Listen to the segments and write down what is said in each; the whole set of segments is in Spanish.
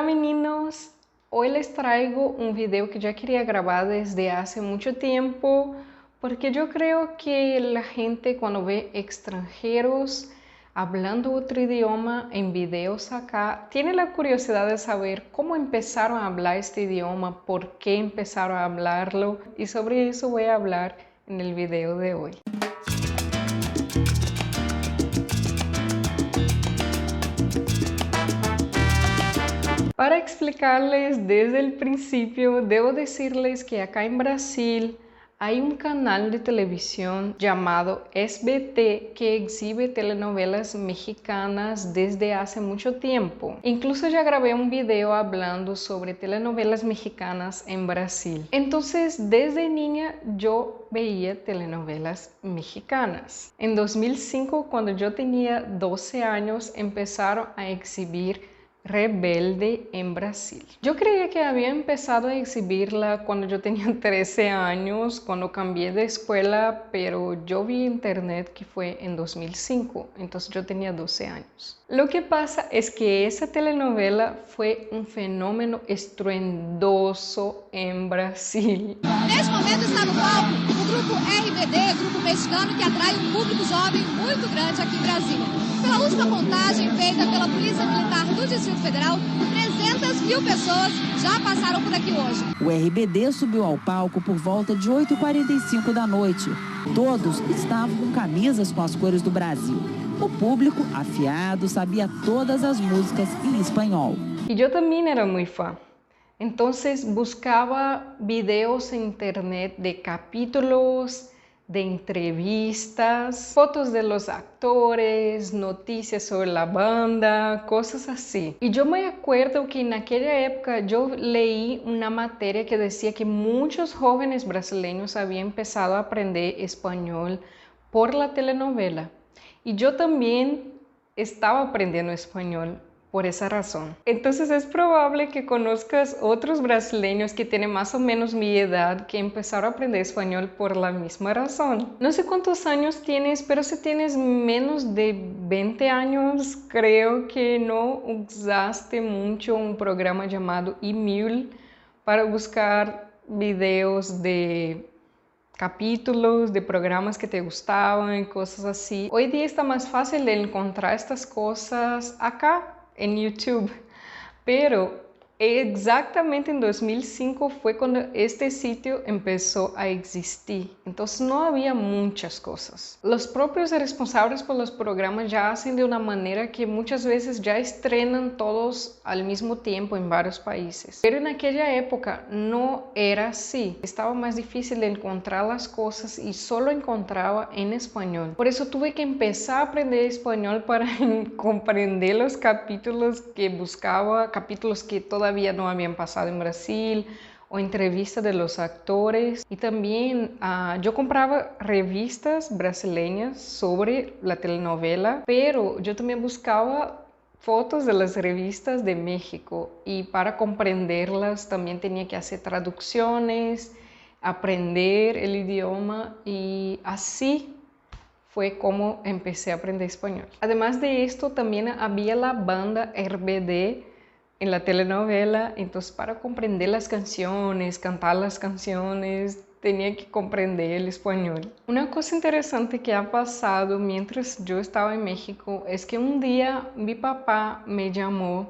Hola meninos, hoy les traigo un video que ya quería grabar desde hace mucho tiempo porque yo creo que la gente cuando ve extranjeros hablando otro idioma en videos acá, tiene la curiosidad de saber cómo empezaron a hablar este idioma, por qué empezaron a hablarlo y sobre eso voy a hablar en el video de hoy. Para explicarles desde el principio, debo decirles que acá en Brasil hay un canal de televisión llamado SBT que exhibe telenovelas mexicanas desde hace mucho tiempo. Incluso ya grabé un video hablando sobre telenovelas mexicanas en Brasil. Entonces, desde niña yo veía telenovelas mexicanas. En 2005, cuando yo tenía 12 años, empezaron a exhibir Rebelde en Brasil. Yo creía que había empezado a exhibirla cuando yo tenía 13 años, cuando cambié de escuela, pero yo vi en internet que fue en 2005, entonces yo tenía 12 años. Lo que pasa es que esa telenovela fue un fenómeno estruendoso en Brasil. Neste momento está no palco o grupo RBD, grupo mexicano que atrai público jovem muito grande aqui em Brasília. Pela última contagem feita pela Polícia Militar do Distrito Federal, 300.000 pessoas já passaram por aqui hoje. O RBD subiu ao palco por volta de 8h45 da noite. Todos estavam com camisas com as cores do Brasil. O público, afiado, sabia todas as músicas em espanhol. E eu também era muito fã. Então, buscava videos en internet de capítulos, de entrevistas, fotos de los actores, noticias sobre la banda, cosas así. Y yo me acuerdo que en aquella época yo leí una materia que decía que muchos jóvenes brasileños habían empezado a aprender español por la telenovela. Y yo también estaba aprendiendo español por esa razón. Entonces es probable que conozcas otros brasileños que tienen más o menos mi edad que empezaron a aprender español por la misma razón. No sé cuántos años tienes, pero si tienes menos de 20 años, creo que no usaste mucho un programa llamado Emule para buscar videos de capítulos de programas que te gustaban y cosas así. Hoy día está más fácil de encontrar estas cosas acá en YouTube, pero exactamente en 2005 fue cuando este sitio empezó a existir, entonces no había muchas cosas. Los propios responsables por los programas ya hacen de una manera que muchas veces ya estrenan todos al mismo tiempo en varios países, pero en aquella época no era así, estaba más difícil de encontrar las cosas y solo encontraba en español. Por eso tuve que empezar a aprender español para comprender los capítulos que buscaba, capítulos que todavía no habían pasado en Brasil, o entrevistas de los actores. Y también yo compraba revistas brasileñas sobre la telenovela, pero yo también buscaba fotos de las revistas de México y para comprenderlas también tenía que hacer traducciones, aprender el idioma y así fue como empecé a aprender español. Además de esto también había la banda RBD en la telenovela, entonces para comprender las canciones, cantar las canciones, tenía que comprender el español. Una cosa interesante que ha pasado mientras yo estaba en México es que un día mi papá me llamó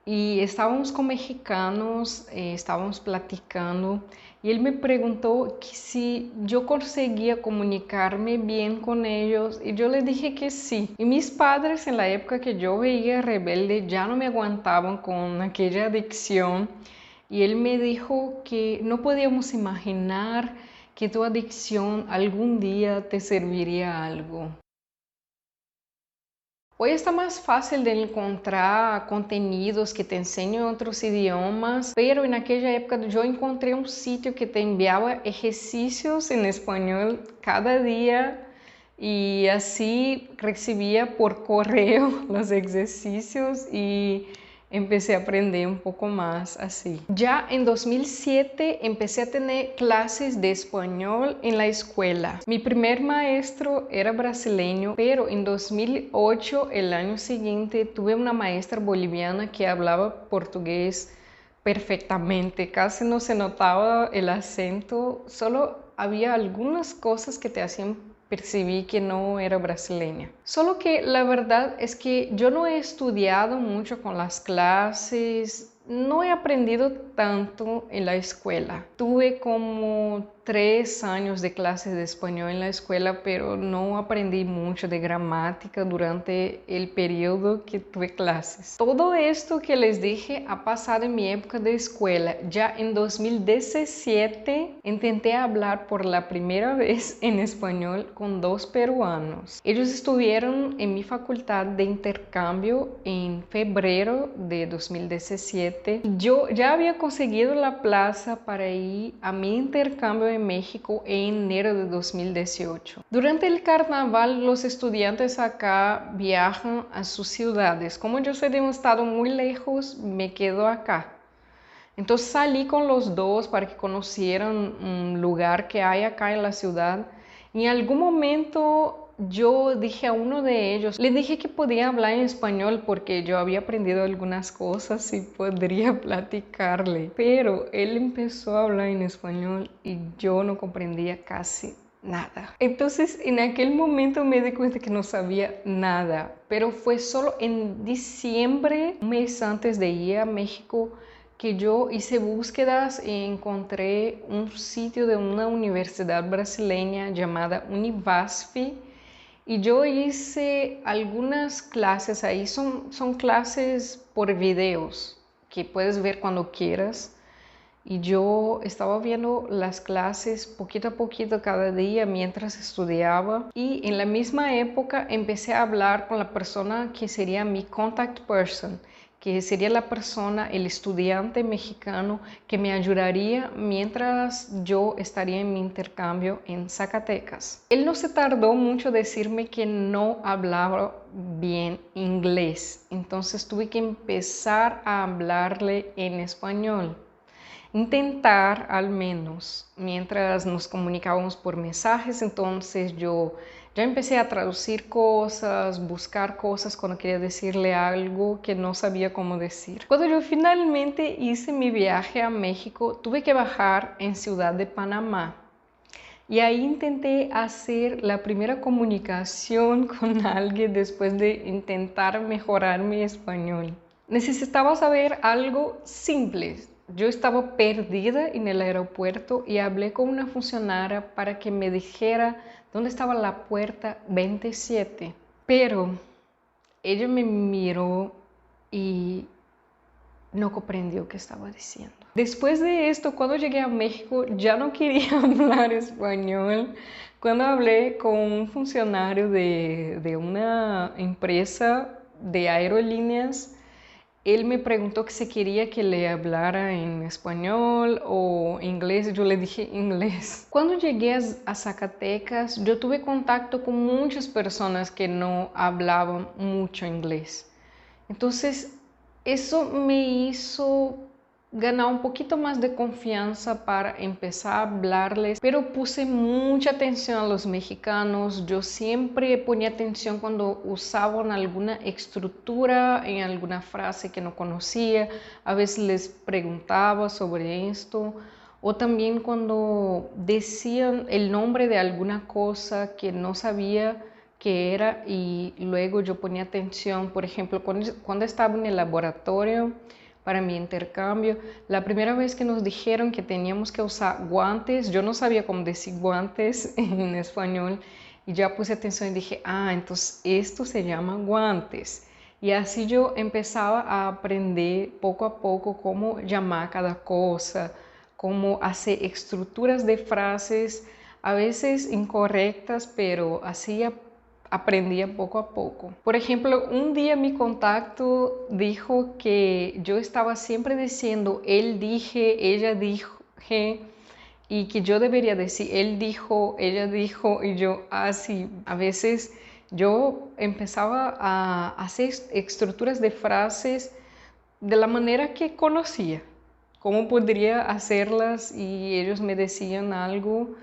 y estábamos con mexicanos, estábamos platicando y él me preguntó que si yo conseguía comunicarme bien con ellos y yo le dije que sí. Y mis padres en la época que yo veía Rebelde ya no me aguantaban con aquella adicción y él me dijo que no podíamos imaginar que tu adicción algún día te serviría algo. Hoy está más fácil de encontrar contenidos que te enseñan otros idiomas, pero en aquella época yo encontré un sitio que te enviaba ejercicios en español cada día y así recibía por correo los ejercicios y empecé a aprender un poco más así. Ya en 2007 empecé a tener clases de español en la escuela. Mi primer maestro era brasileño, pero en 2008, el año siguiente, tuve una maestra boliviana que hablaba portugués perfectamente, casi no se notaba el acento, solo había algunas cosas que te hacían percibí que no era brasileña. Solo que la verdad es que yo no he estudiado mucho con las clases, no he aprendido tanto en la escuela. Tuve como 3 años de clases de español en la escuela, pero no aprendí mucho de gramática durante el periodo que tuve clases. Todo esto que les dije ha pasado en mi época de escuela. Ya en 2017 intenté hablar por la primera vez en español con 2 peruanos. Ellos estuvieron en mi facultad de intercambio en febrero de 2017. Yo ya había conseguido la plaza para ir a mi intercambio en México en enero de 2018. Durante el carnaval, los estudiantes acá viajan a sus ciudades. Como yo soy de un estado muy lejos, me quedo acá. Entonces salí con los 2 para que conocieran un lugar que hay acá en la ciudad. Y en algún momento yo dije a uno de ellos, le dije que podía hablar en español porque yo había aprendido algunas cosas y podría platicarle. Pero él empezó a hablar en español y yo no comprendía casi nada. Entonces en aquel momento me di cuenta que no sabía nada. Pero fue solo en diciembre, un mes antes de ir a México, que yo hice búsquedas y encontré un sitio de una universidad brasileña llamada Univasf. Y yo hice algunas clases ahí, son clases por videos que puedes ver cuando quieras. Y yo estaba viendo las clases poquito a poquito cada día mientras estudiaba. Y en la misma época empecé a hablar con la persona que sería mi contact person, que sería la persona, el estudiante mexicano que me ayudaría mientras yo estaría en mi intercambio en Zacatecas. Él no se tardó mucho en decirme que no hablaba bien inglés, entonces tuve que empezar a hablarle en español. Intentar al menos, mientras nos comunicábamos por mensajes, entonces yo ya empecé a traducir cosas, buscar cosas cuando quería decirle algo que no sabía cómo decir. Cuando yo finalmente hice mi viaje a México, tuve que bajar en Ciudad de Panamá. Y ahí intenté hacer la primera comunicación con alguien después de intentar mejorar mi español. Necesitaba saber algo simple. Yo estaba perdida en el aeropuerto y hablé con una funcionaria para que me dijera dónde estaba la puerta 27. Pero ella me miró y no comprendió qué estaba diciendo. Después de esto, cuando llegué a México, ya no quería hablar español. Cuando hablé con un funcionario de una empresa de aerolíneas, él me preguntó que si quería que le hablara en español o inglés. Yo le dije inglés. Cuando llegué a Zacatecas, yo tuve contacto con muchas personas que no hablaban mucho inglés. Entonces, eso me hizo ganar un poquito más de confianza para empezar a hablarles, pero puse mucha atención a los mexicanos. Yo siempre ponía atención cuando usaban alguna estructura en alguna frase que no conocía. A veces les preguntaba sobre esto, o también cuando decían el nombre de alguna cosa que no sabía qué era y luego yo ponía atención. Por ejemplo, cuando estaba en el laboratorio para mi intercambio, la primera vez que nos dijeron que teníamos que usar guantes, yo no sabía cómo decir guantes en español y ya puse atención y dije, entonces esto se llama guantes. Y así yo empezaba a aprender poco a poco cómo llamar cada cosa, cómo hacer estructuras de frases, a veces incorrectas, pero así aprendía poco a poco. Por ejemplo, un día mi contacto dijo que yo estaba siempre diciendo él dije, ella dije, y que yo debería decir él dijo, ella dijo, y yo así. A veces yo empezaba a hacer estructuras de frases de la manera que conocía, cómo podría hacerlas, y ellos me decían algo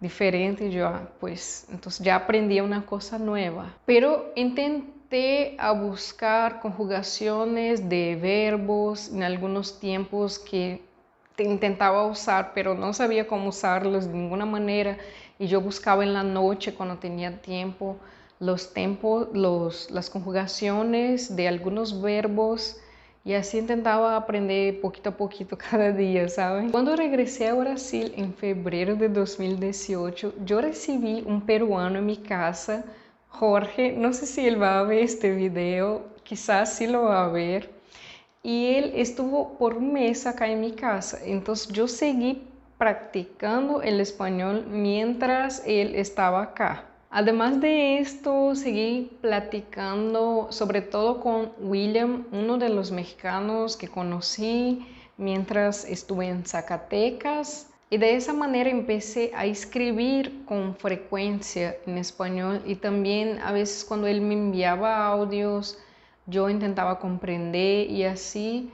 diferente, y yo, pues, entonces ya aprendí una cosa nueva. Pero intenté a buscar conjugaciones de verbos en algunos tiempos que intentaba usar, pero no sabía cómo usarlos de ninguna manera, y yo buscaba en la noche cuando tenía tiempo las conjugaciones de algunos verbos, y así intentaba aprender poquito a poquito cada día, ¿saben? Cuando regresé a Brasil en febrero de 2018, yo recibí un peruano en mi casa, Jorge, no sé si él va a ver este video, quizás sí lo va a ver, y él estuvo por un mes acá en mi casa, entonces yo seguí practicando el español mientras él estaba acá. Además de esto, seguí platicando sobre todo con William, uno de los mexicanos que conocí mientras estuve en Zacatecas, y de esa manera empecé a escribir con frecuencia en español, y también a veces cuando él me enviaba audios, yo intentaba comprender, y así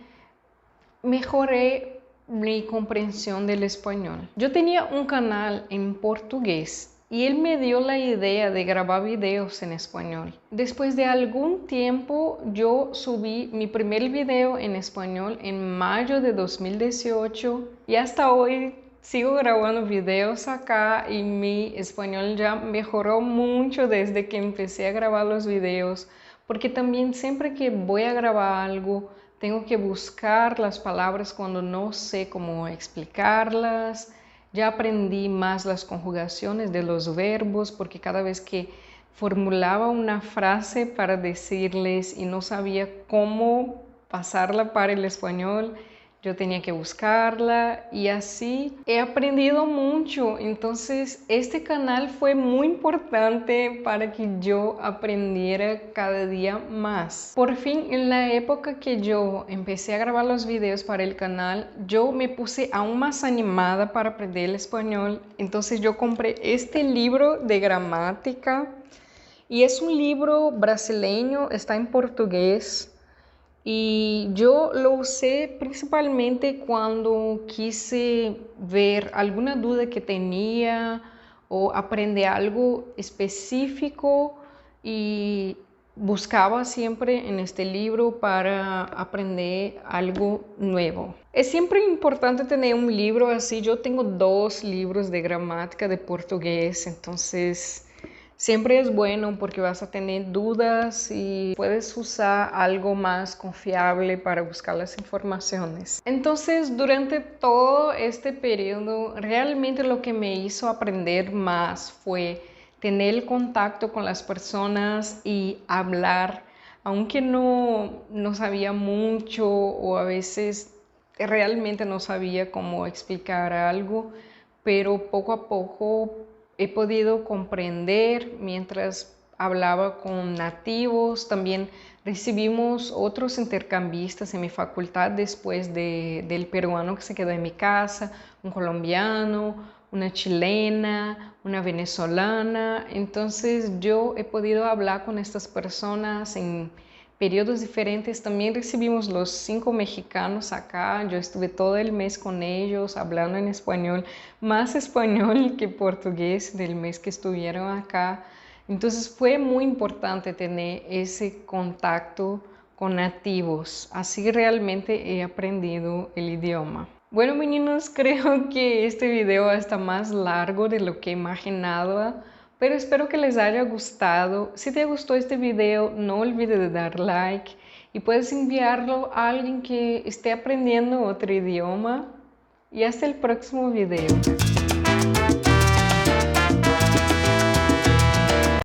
mejoré mi comprensión del español. Yo tenía un canal en portugués y él me dio la idea de grabar videos en español. Después de algún tiempo, yo subí mi primer video en español en mayo de 2018 y hasta hoy sigo grabando videos acá, y mi español ya mejoró mucho desde que empecé a grabar los videos, porque también siempre que voy a grabar algo, tengo que buscar las palabras cuando no sé cómo explicarlas. Ya aprendí más las conjugaciones de los verbos, porque cada vez que formulaba una frase para decirles y no sabía cómo pasarla para el español, yo tenía que buscarla, y así he aprendido mucho. Entonces este canal fue muy importante para que yo aprendiera cada día más. Por fin, en la época que yo empecé a grabar los videos para el canal, yo me puse aún más animada para aprender el español. Entonces yo compré este libro de gramática, y es un libro brasileño, está en portugués. Y yo lo usé principalmente cuando quise ver alguna duda que tenía o aprender algo específico, y buscaba siempre en este libro para aprender algo nuevo. Es siempre importante tener un libro así. Yo tengo 2 libros de gramática de portugués, entonces siempre es bueno porque vas a tener dudas y puedes usar algo más confiable para buscar las informaciones. Entonces, durante todo este periodo, realmente lo que me hizo aprender más fue tener el contacto con las personas y hablar, aunque no sabía mucho, o a veces realmente no sabía cómo explicar algo, pero poco a poco he podido comprender mientras hablaba con nativos. También recibimos otros intercambistas en mi facultad después del peruano que se quedó en mi casa, un colombiano, una chilena, una venezolana. Entonces yo he podido hablar con estas personas en periodos diferentes. También recibimos los 5 mexicanos acá. Yo estuve todo el mes con ellos hablando en español, más español que portugués del mes que estuvieron acá. Entonces fue muy importante tener ese contacto con nativos. Así realmente he aprendido el idioma. Bueno, meninos, creo que este video está más largo de lo que imaginaba, pero espero que les haya gustado. Si te gustó este video, no olvides de dar like, y puedes enviarlo a alguien que esté aprendiendo otro idioma. Y hasta el próximo video.